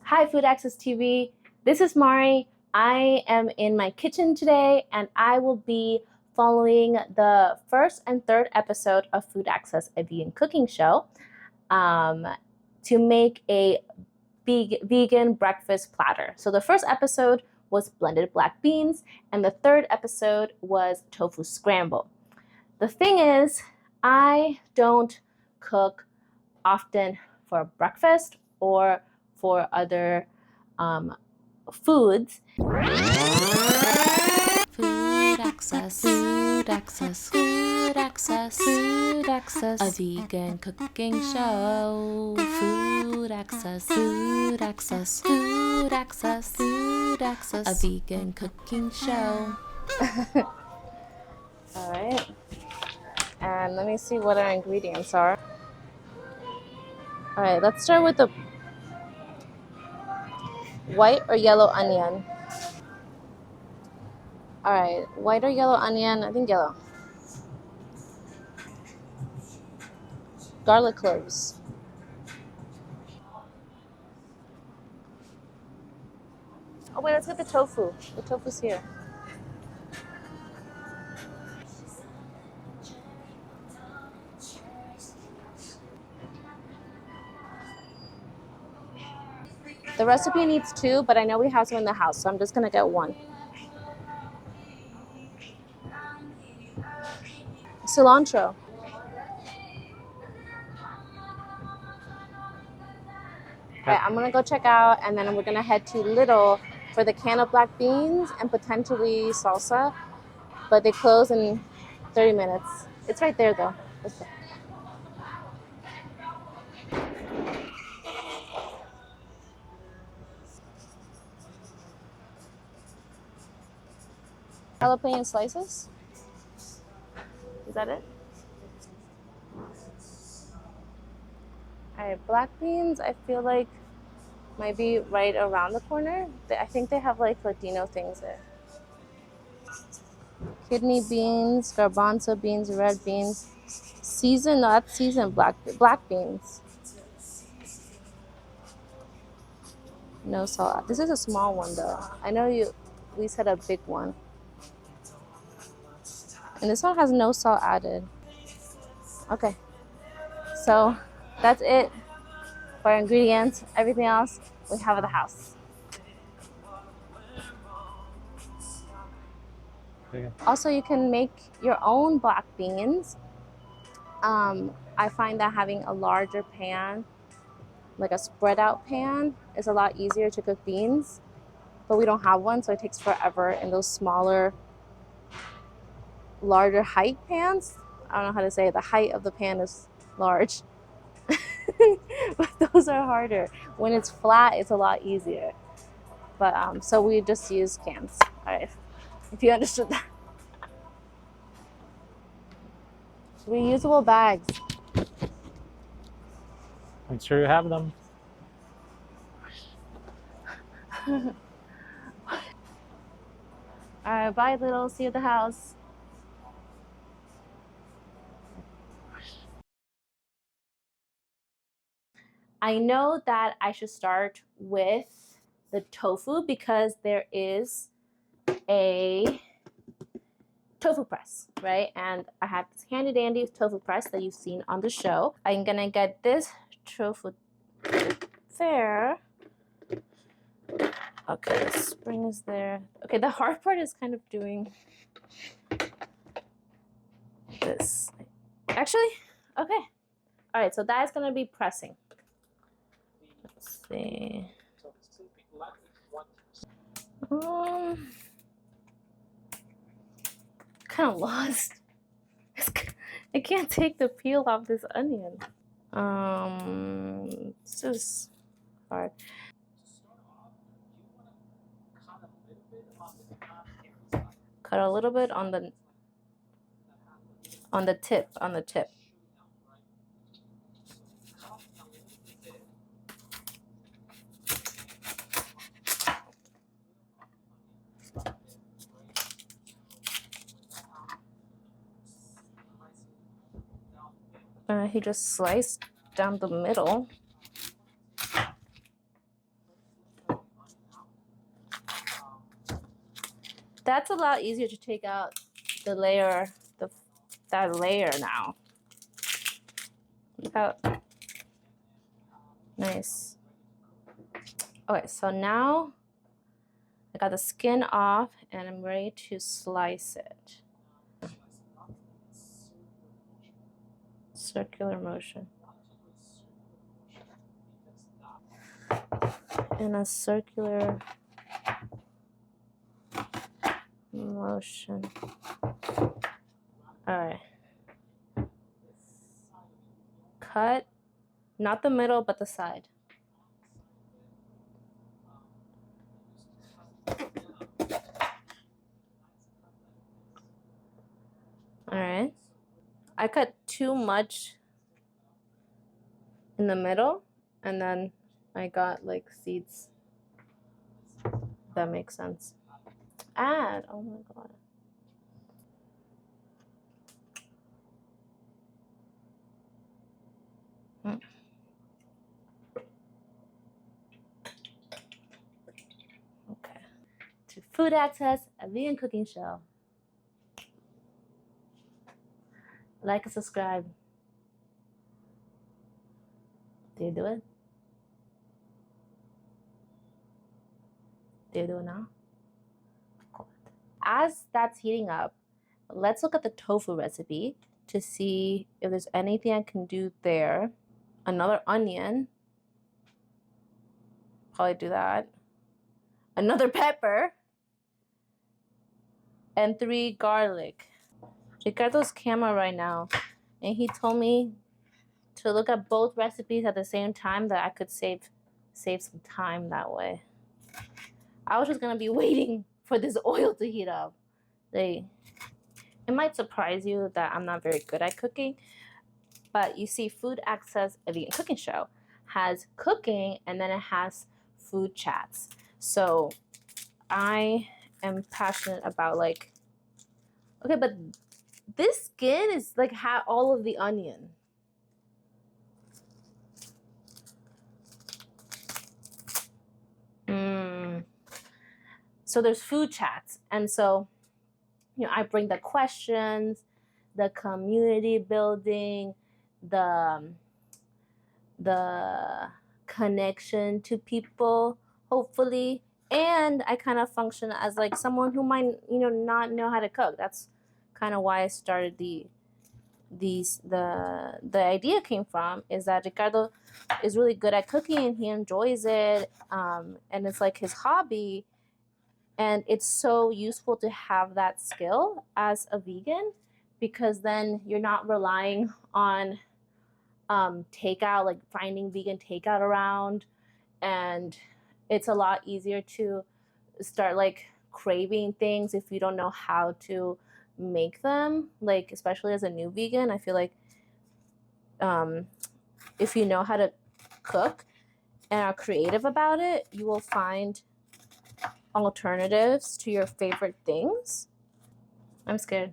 Hi, Food Access TV. This is Mari. I am in my kitchen today, and I will be following the first and third episode of Food Access, a vegan cooking show, to make a vegan breakfast platter. So the first episode was blended black beans, and the third episode was tofu scramble. The thing is, I don't cook often for breakfast or for other foods. Food access, food access, food access, food access, a vegan cooking show. Food access, food access, food access, food access, a vegan cooking show. All right, and let me see what our ingredients are. All right, let's start with the white or yellow onion. All right, white or yellow onion, I think yellow. Garlic cloves. Oh wait, let's get the tofu. The tofu's here. The recipe needs 2, but I know we have some in the house, so I'm just gonna get 1. Cilantro. All right, I'm gonna go check out, and then we're gonna head to Little for the can of black beans and potentially salsa, but they close in 30 minutes. It's right there though. Let's go. Jalapeno slices. Is that it? All right, black beans, I feel like might be right around the corner. I think they have like Latino things there. Kidney beans, garbanzo beans, red beans. Seasoned, not seasoned black beans. No salt. This is a small one though. I know we said a big one. And this one has no salt added. Okay. So that's it for our ingredients. Everything else we have at the house. Okay. Also, you can make your own black beans. I find that having a larger pan, like a spread out pan, is a lot easier to cook beans. But we don't have one, so it takes forever in those smaller, larger height pans. I don't know how to say it. The height of the pan is large. But those are harder. When it's flat, it's a lot easier. But so we just use cans. All right, if you understood that. Reusable bags. Make sure you have them. All right, bye, Little. See you at the house. I know that I should start with the tofu because there is a tofu press, right? And I have this handy dandy tofu press that you've seen on the show. I'm gonna get this tofu there. Okay, the spring is there. Okay, the hard part is kind of doing this. Actually, okay. All right, so that is gonna be pressing. Let's see. Kind of lost. I can't take the peel off this onion. It's just hard. Cut a little bit on the tip. He just sliced down the middle. That's a lot easier to take out the layer, that layer now. Look how nice. Okay, so now I got the skin off and I'm ready to slice it. Circular motion. In a circular motion. All right. Cut, not the middle, but the side. All right. I cut too much in the middle, and then I got like seeds. If that makes sense. Add. Oh my god. Okay. To Food Access, a vegan cooking show. Like and subscribe. Do you do it? Do you do it now? Cool. As that's heating up, let's look at the tofu recipe to see if there's anything I can do there. Another onion. Probably do that. Another pepper. And 3 garlic. Ricardo's camera right now, and he told me to look at both recipes at the same time that I could save some time that way. I was just gonna be waiting for this oil to heat up. It might surprise you that I'm not very good at cooking, but you see, Food Access, a vegan cooking show, has cooking and then it has food chats. So I am passionate about like, okay, but this skin is like all of the onion. So there's food chats, and so I bring the questions, the community building, the connection to people, hopefully, and I kind of function as like someone who might not know how to cook. That's kind of why I started the idea came from is that Ricardo is really good at cooking and he enjoys it, and it's like his hobby, and it's so useful to have that skill as a vegan, because then you're not relying on takeout, like finding vegan takeout around, and it's a lot easier to start like craving things if you don't know how to make them, like especially as a new vegan. I feel like if you know how to cook and are creative about it, you will find alternatives to your favorite things. I'm scared.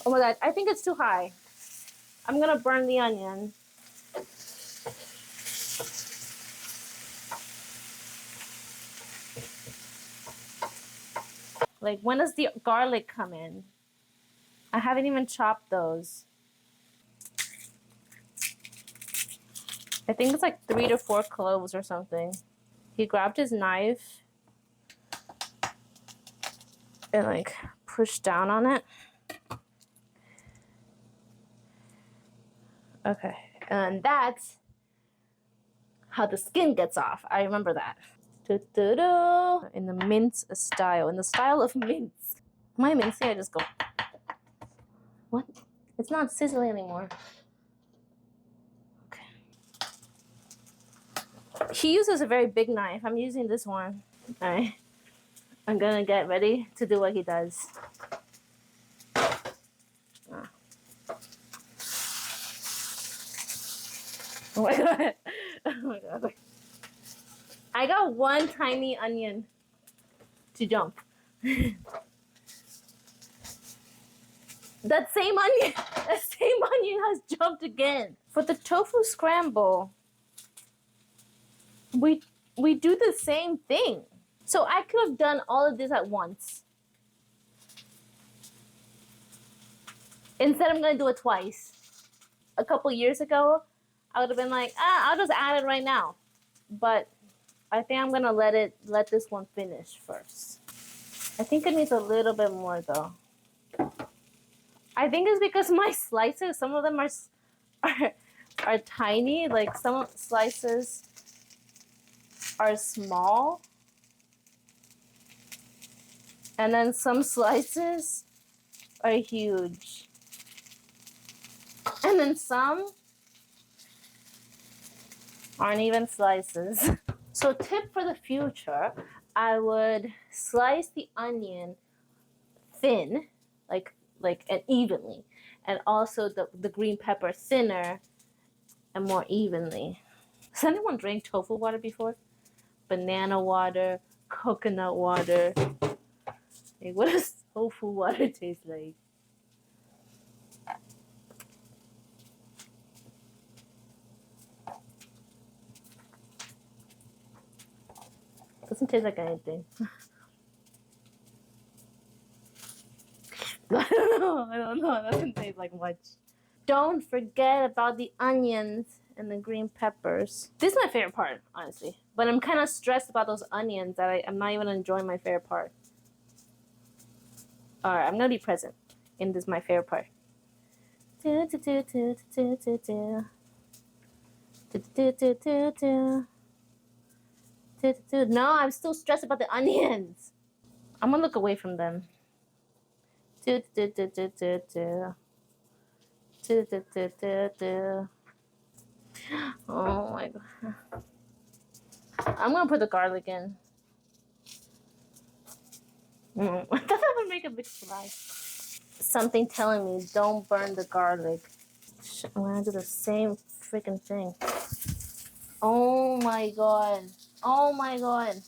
Oh my god, I think it's too high. I'm gonna burn the onion. Like, when does the garlic come in? I haven't even chopped those. I think it's like 3 to 4 cloves or something. He grabbed his knife and like pushed down on it. Okay, and that's how the skin gets off. I remember that. In the mince style, in the style of mince. Am I mincing? I just go. What? It's not sizzling anymore. Okay. He uses a very big knife. I'm using this one. All right. I'm gonna get ready to do what he does. Oh my god. Oh my god. I got 1 tiny onion to jump. That same onion, that same onion has jumped again. For the tofu scramble, we do the same thing. So I could have done all of this at once. Instead, I'm gonna do it twice. A couple years ago, I would have been like, I'll just add it right now. But I think I'm gonna let this one finish first. I think it needs a little bit more though. I think it's because my slices, some of them are tiny. Like some slices are small, and then some slices are huge, and then some aren't even slices. So tip for the future, I would slice the onion thin, like and evenly, and also the green pepper thinner and more evenly. Has anyone drank tofu water before? Banana water, coconut water. Like, what does tofu water taste like? Doesn't taste like anything. I don't know. It doesn't taste like much. Don't forget about the onions and the green peppers. This is my favorite part, honestly. But I'm kind of stressed about those onions that I'm not even enjoying my favorite part. Alright, I'm gonna be present in this my favorite part. No, I'm still stressed about the onions. I'm gonna look away from them. Oh my god. I'm gonna put the garlic in. That would make a big splash. Something telling me don't burn the garlic. I'm gonna do the same freaking thing. Oh my god. Oh my god.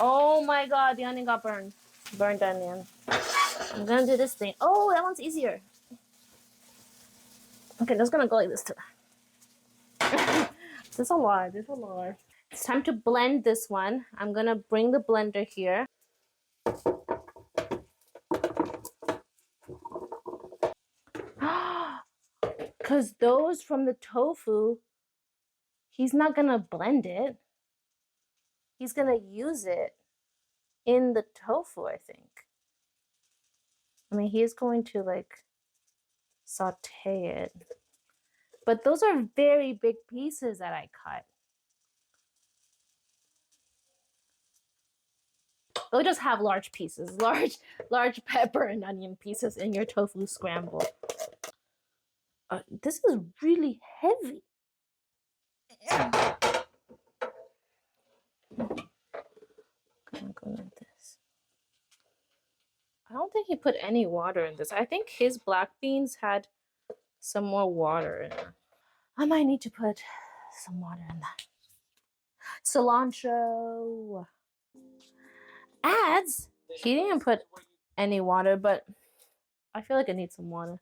Oh my god, the onion got burned. Burned onion. I'm gonna do this thing. Oh, that one's easier. Okay, that's gonna go like this too. There's a lot. There's a lot. It's time to blend this one. I'm gonna bring the blender here. Because those from the tofu, he's not gonna blend it. He's gonna use it in the tofu, I think. I mean, he's going to like saute it. But those are very big pieces that I cut. They'll just have large pieces, large pepper and onion pieces in your tofu scramble. This is really heavy. I'm gonna go like this. I don't think he put any water in this. I think his black beans had some more water in it. I might need to put some water in that. Cilantro. Adds. He didn't put any water, but I feel like I need some water.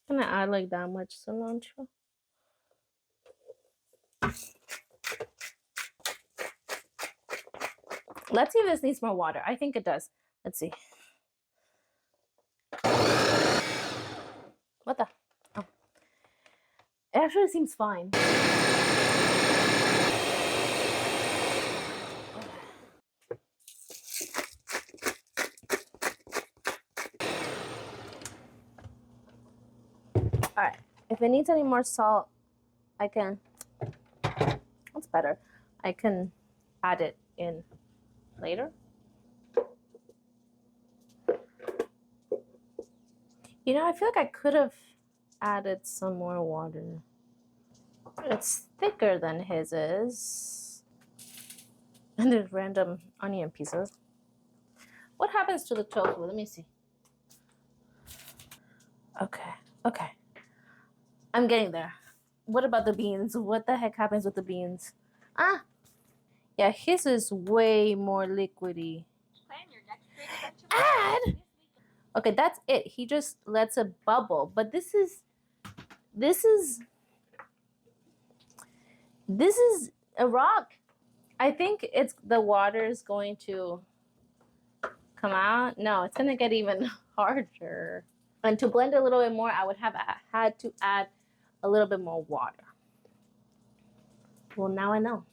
I'm gonna add like that much cilantro. Let's see if this needs more water. I think it does. Let's see. What the? Oh. It actually seems fine. Alright. If it needs any more salt, I can. That's better. I can add it in later. You know, I feel like I could have added some more water. It's thicker than his is. And there's random onion pieces. What happens to the tofu? Let me see. Okay, okay. I'm getting there. What about the beans? What the heck happens with the beans? Ah, yeah, his is way more liquidy. Add. Okay, that's it. He just lets it bubble. But this is a rock. I think it's the water is going to come out. No, it's gonna get even harder. And to blend a little bit more, I would have had to add a little bit more water. Well, now I know.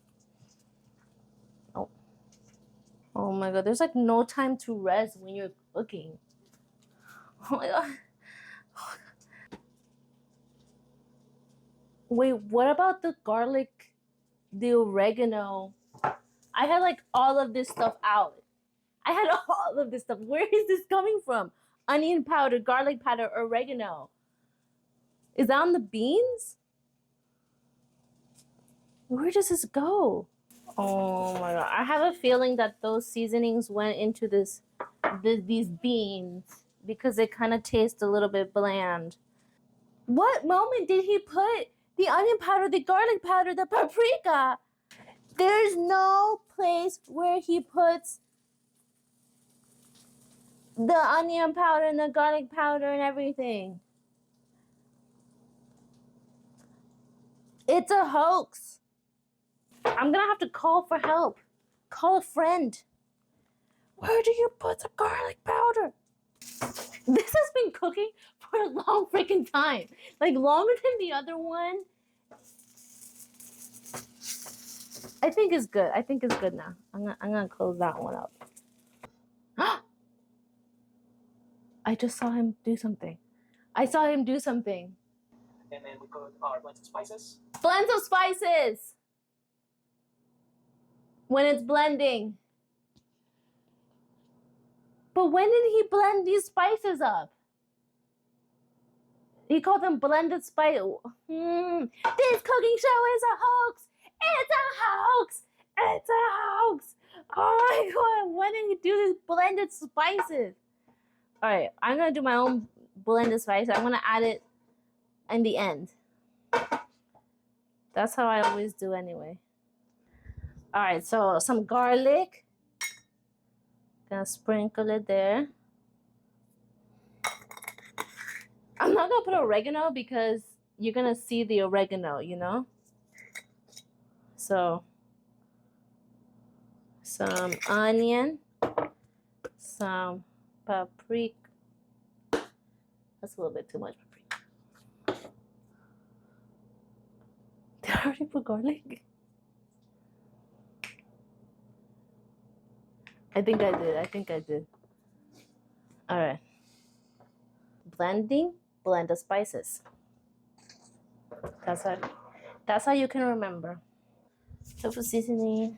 Oh, oh my God! There's like no time to rest when you're cooking. Oh my God. Wait, what about the garlic, the oregano? I had like all of this stuff out. I had all of this stuff. Where is this coming from? Onion powder, garlic powder, oregano. Is that on the beans? Where does this go? Oh my God. I have a feeling that those seasonings went into these beans because they kind of taste a little bit bland. What moment did he put the onion powder, the garlic powder, the paprika? There's no place where he puts the onion powder and the garlic powder and everything. It's a hoax. I'm gonna have to call for help. Call a friend. Where do you put the garlic powder? This has been cooking for a long freaking time. Like longer than the other one. I think it's good. I think it's good now. I'm gonna close that one up. I just saw him do something. I saw him do something. And then we put our blends of spices. Blends of spices. When it's blending. But when did he blend these spices up? He called them blended spice. This cooking show is a hoax. It's a hoax. It's a hoax. Oh my God. When did he do these blended spices? All right. I'm going to do my own blended spice. I'm going to add it in the end. That's how I always do anyway. All right. So some garlic. Gonna sprinkle it there. I'm not gonna put oregano because you're gonna see the oregano, you know? So, some onion, some paprika. That's a little bit too much paprika. Did I already put garlic? I think I did. All right. Blending, blend the spices. That's how you can remember. Tofu seasoning.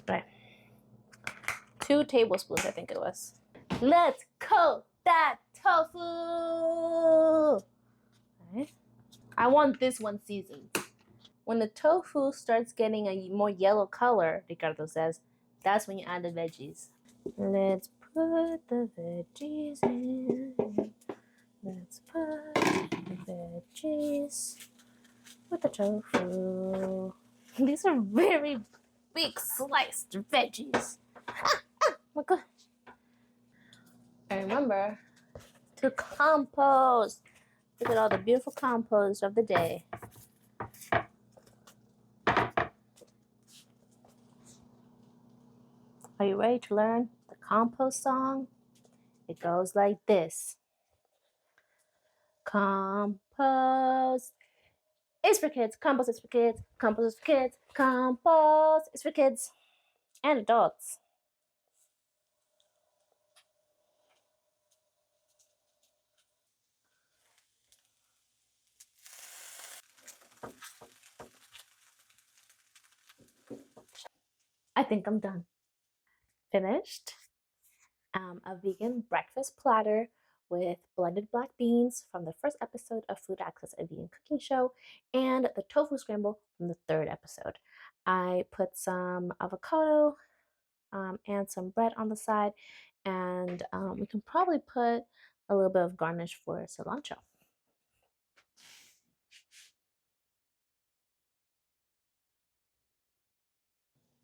Right. 2 tablespoons, I think it was. Let's coat that tofu. Right. I want this one seasoned. When the tofu starts getting a more yellow color, Ricardo says, that's when you add the veggies. Let's put the veggies in. Let's put the veggies with the tofu. These are very big sliced veggies. My God. And remember to compost. Look at all the beautiful compost of the day. Are you ready to learn the compost song? It goes like this. Compost is for kids. Compost is for kids. Compost is for kids. Compost is for kids and adults. I think I'm done. Finished. A vegan breakfast platter with blended black beans from the first episode of Food Access, a vegan cooking show, and the tofu scramble from the 3rd episode. I put some avocado and some bread on the side, and we can probably put a little bit of garnish for cilantro.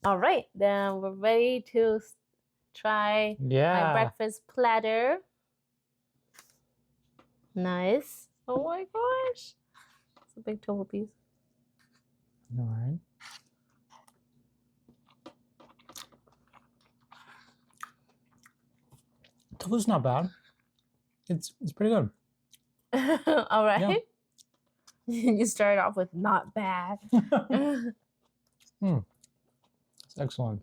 All right, then we're ready to try my breakfast platter. Nice. Oh my gosh. It's a big tofu piece. All right. Tofu's not bad. It's pretty good. All right. Yeah. You started off with not bad. It's excellent.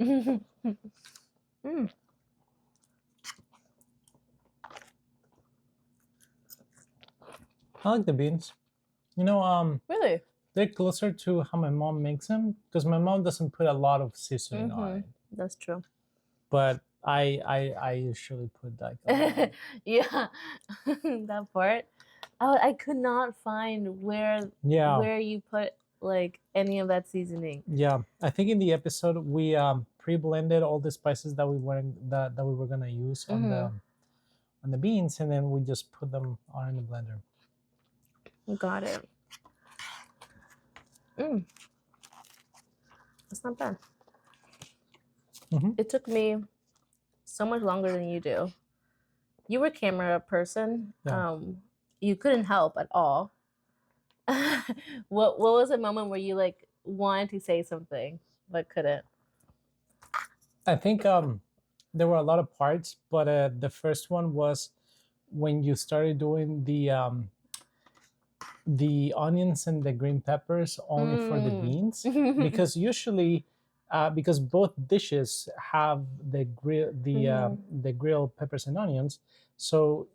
I like the beans. You know, Really? they're closer to how my mom makes them because my mom doesn't put a lot of seasoning on it. That's true. But I usually put like a Yeah, that part. Oh, I could not find where you put like any of that seasoning. Yeah, I think in the episode we pre-blended all the spices that we were gonna use on the beans, and then we just put them on in the blender. Got it. That's not bad. It took me so much longer than you do. You were a camera person. Yeah. You couldn't help at all. What was a moment where you like wanted to say something but couldn't? I think there were a lot of parts, but the first one was when you started doing the onions and the green peppers only for the beans, because usually because both dishes have the grilled peppers and onions, so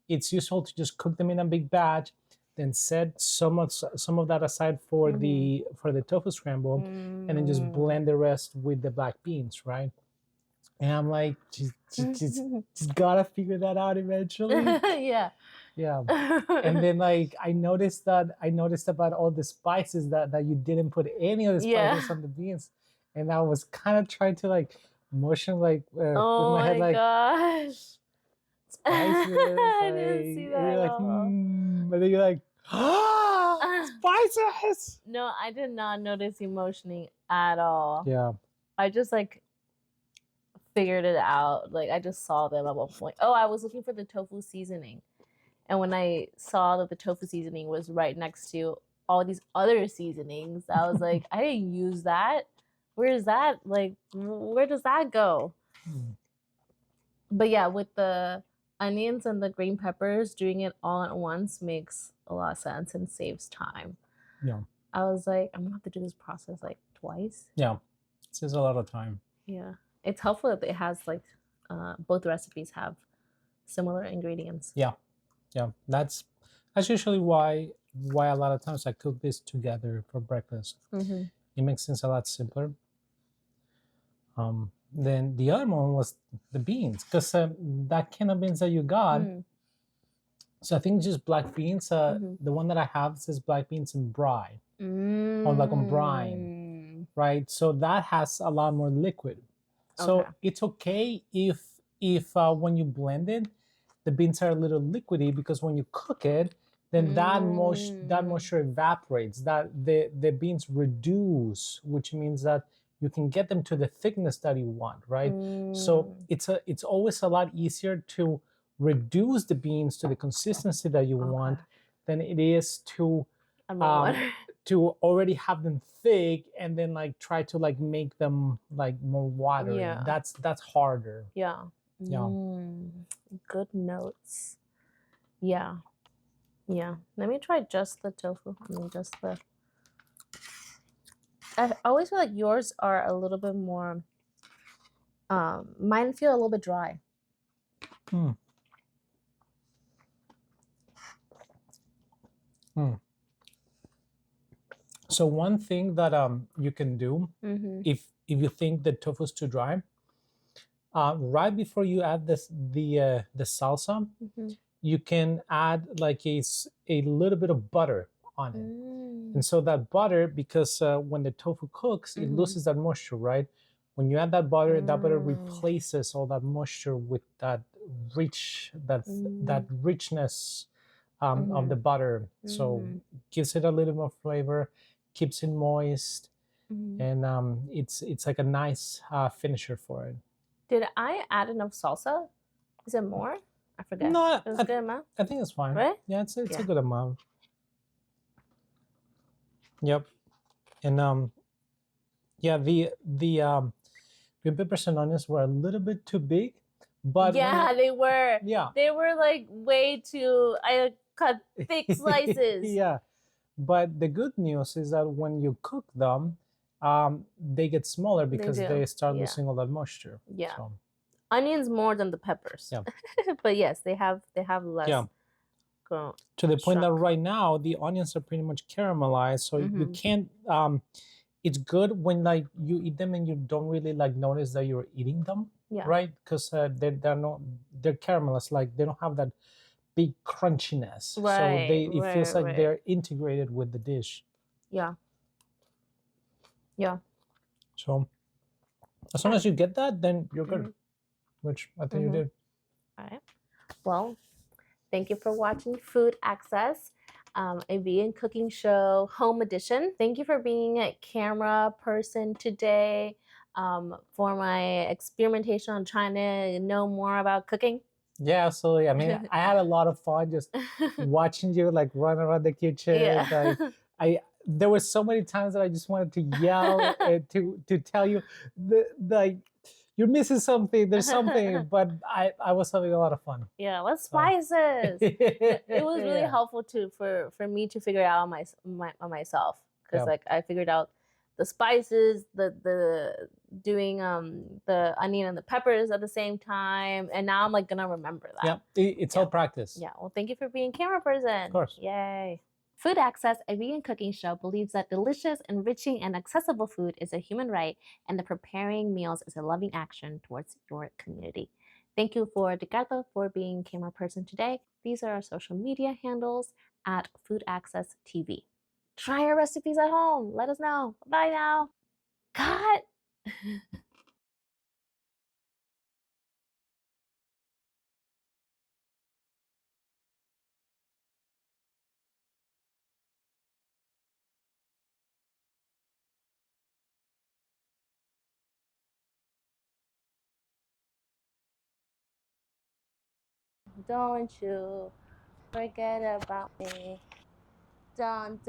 it's useful to just cook them in a big batch, then set some of that aside for the tofu scramble, and then just blend the rest with the black beans, right? And I'm like, just gotta figure that out eventually. Yeah. And then like I noticed about all the spices that you didn't put any of the spices on the beans, and I was kind of trying to like motion like with my head like, gosh. spices. I didn't see that and you're at like, all. and then you're like, spices. No, I did not notice you motioning at all. Yeah. I just like figured it out. Like I just saw them at one point. Oh, I was looking for the tofu seasoning. And when I saw that the tofu seasoning was right next to all these other seasonings, I was like, I didn't use that. Where is that? Like, where does that go? But yeah, with the onions and the green peppers, doing it all at once makes a lot of sense and saves time. Yeah. I was like, I'm gonna have to do this process like twice. Yeah. It saves a lot of time. Yeah. It's helpful that it has like both recipes have similar ingredients. Yeah. Yeah. That's usually why a lot of times I cook this together for breakfast. It makes things a lot simpler. Then the other one was the beans, because that can of beans that you got. So I think just black beans. The one that I have says black beans and brine, or like on brine, right? So that has a lot more liquid. So it's okay if when you blend it, the beans are a little liquidy, because when you cook it, then that moisture evaporates. That the beans reduce, which means that you can get them to the thickness that you want, right? So it's always a lot easier to reduce the beans to the consistency that you want than it is to already have them thick and then like try to like make them like more watery. Yeah. That's harder. Yeah. Yeah. Good notes. Yeah. Yeah. Let me try just the tofu. I mean, just the. I always feel like yours are a little bit more. Mine feel a little bit dry. So one thing that you can do if you think the tofu is too dry, right before you add the salsa, you can add like a little bit of butter on it. And so that butter, because when the tofu cooks, it loses that moisture, right? When you add that butter replaces all that moisture with that richness of the butter. So gives it a little more flavor, keeps it moist, and it's like a nice finisher for it. Did I add enough salsa? Is it more? I forget. No, It was a good amount? I think it's fine. Right? Yeah, it's a good amount. Yep. And yeah, the green peppers and onions were a little bit too big, but yeah, they were. Yeah, they were like way too. I cut thick slices. Yeah, but the good news is that when you cook them, they get smaller because they start losing all that moisture. Yeah. So. Onions more than the peppers. Yeah. But yes, they have less. Yeah. To the point that right now the onions are pretty much caramelized, so you can't. It's good when like you eat them and you don't really like notice that you're eating them. Yeah. Right, because they're caramelized. Like they don't have that big crunchiness. Right. So it feels like they're integrated with the dish. Yeah. Yeah. So as long as you get that, then you're good. Which I think you did. All right. Well, thank you for watching Food Access, a vegan cooking show, home edition. Thank you for being a camera person today for my experimentation on trying to know more about cooking. Yeah, absolutely. I mean, I had a lot of fun just watching you like run around the kitchen. Yeah. There were so many times that I just wanted to yell to tell you like you're missing something. There's something, but I was having a lot of fun. Yeah, what spices? It was really helpful too for me to figure it out on myself, because like I figured out the spices, the doing the onion and the peppers at the same time, and now I'm like gonna remember that. Yeah, it's all practice. Yeah. Well, thank you for being camera person. Of course. Yay. Food Access, a vegan cooking show, believes that delicious, enriching, and accessible food is a human right, and that preparing meals is a loving action towards your community. Thank you for Ricardo for being camera person today. These are our social media handles at Food Access TV. Try our recipes at home. Let us know. Bye now. Cut. Don't you forget about me. Don't.